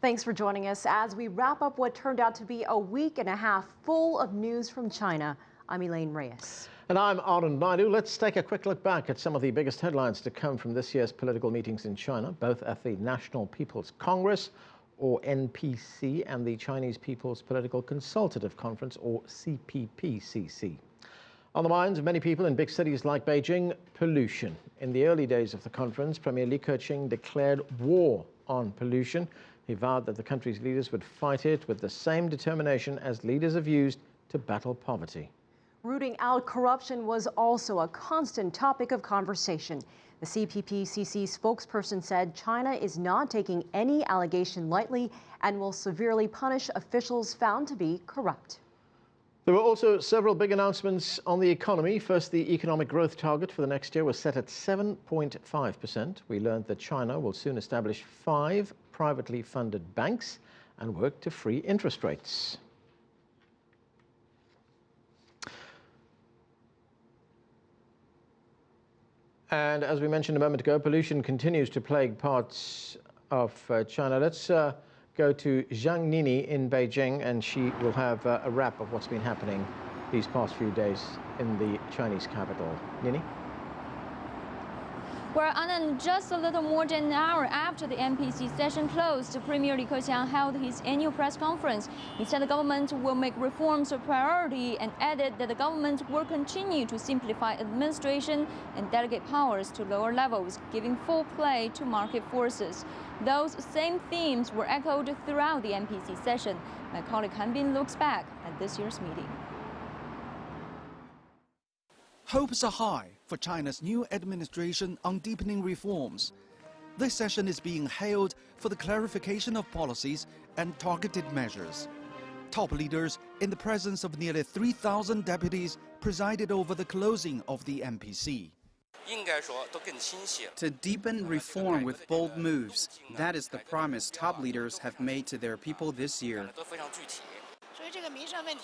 Thanks for joining us as we wrap up what turned out to be a week and a half full of news from China. I'm Elaine Reyes. And I'm Anand. Naidoo. Let's take a quick look back at some of the biggest headlines to come from this year's political meetings in China, both at the National People's Congress, or NPC, and the Chinese People's Political Consultative Conference, or CPPCC. On the minds of many people in big cities like Beijing, pollution. In the early days of the conference, Premier Li Keqiang declared war on pollution. He vowed that the country's leaders would fight it with the same determination as leaders have used to battle poverty. Rooting out corruption was also a constant topic of conversation. The CPPCC spokesperson said China is not taking any allegation lightly and will severely punish officials found to be corrupt. There were also several big announcements on the economy. First, the economic growth target for the next year was set at 7.5%. We learned that China will soon establish 5 privately funded banks and work to free interest rates. And as we mentioned a moment ago, pollution continues to plague parts of China. Let's go to Zhang Nini in Beijing, and she will have a wrap of what's been happening these past few days in the Chinese capital. Nini? Well, Anand, just a little more than an hour after the NPC session closed, Premier Li Keqiang held his annual press conference. He said the government will make reforms a priority and added that the government will continue to simplify administration and delegate powers to lower levels, giving full play to market forces. Those same themes were echoed throughout the NPC session. My colleague Han Bin looks back at this year's meeting. Hopes are high for China's new administration on deepening reforms. This session is being hailed for the clarification of policies and targeted measures. Top leaders, in the presence of nearly 3,000 deputies, presided over the closing of the NPC. To deepen reform with bold moves, that is the promise top leaders have made to their people this year.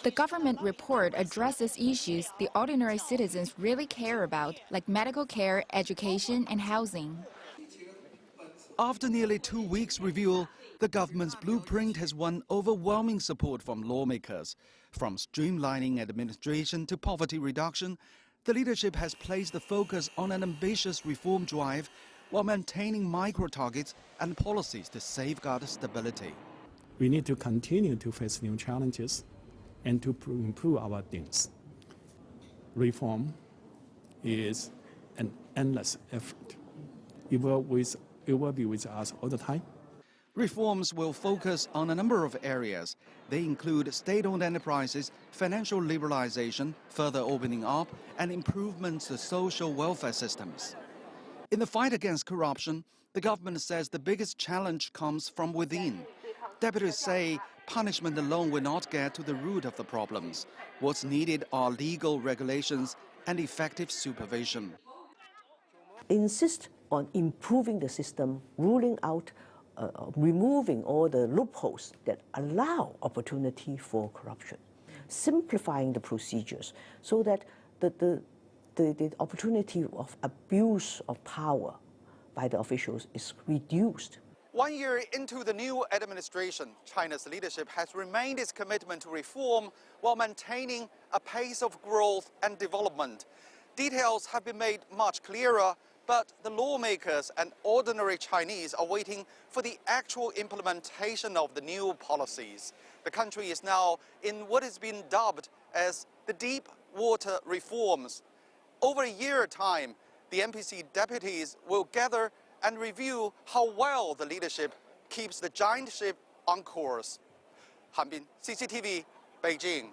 The government report addresses issues the ordinary citizens really care about, like medical care, education, and housing. After nearly 2 weeks' review, the government's blueprint has won overwhelming support from lawmakers. From streamlining administration to poverty reduction, the leadership has placed the focus on an ambitious reform drive while maintaining micro-targets and policies to safeguard stability. We need to continue to face new challenges and to improve our things. Reform is an endless effort. It will be with us all the time. Reforms will focus on a number of areas. They include state-owned enterprises, financial liberalization, further opening up, and improvements to social welfare systems. In the fight against corruption, the government says the biggest challenge comes from within. Deputies say punishment alone will not get to the root of the problems. What's needed are legal regulations and effective supervision. Insist on improving the system, ruling out, removing all the loopholes that allow opportunity for corruption, simplifying the procedures so that the opportunity of abuse of power by the officials is reduced. 1 year into the new administration, China's leadership has remained its commitment to reform while maintaining a pace of growth and development. Details have been made much clearer, but the lawmakers and ordinary Chinese are waiting for the actual implementation of the new policies. The country is now in what has been dubbed as the deep water reforms. Over a year's time, the NPC deputies will gather and review how well the leadership keeps the giant ship on course. Han Bin, CCTV, Beijing.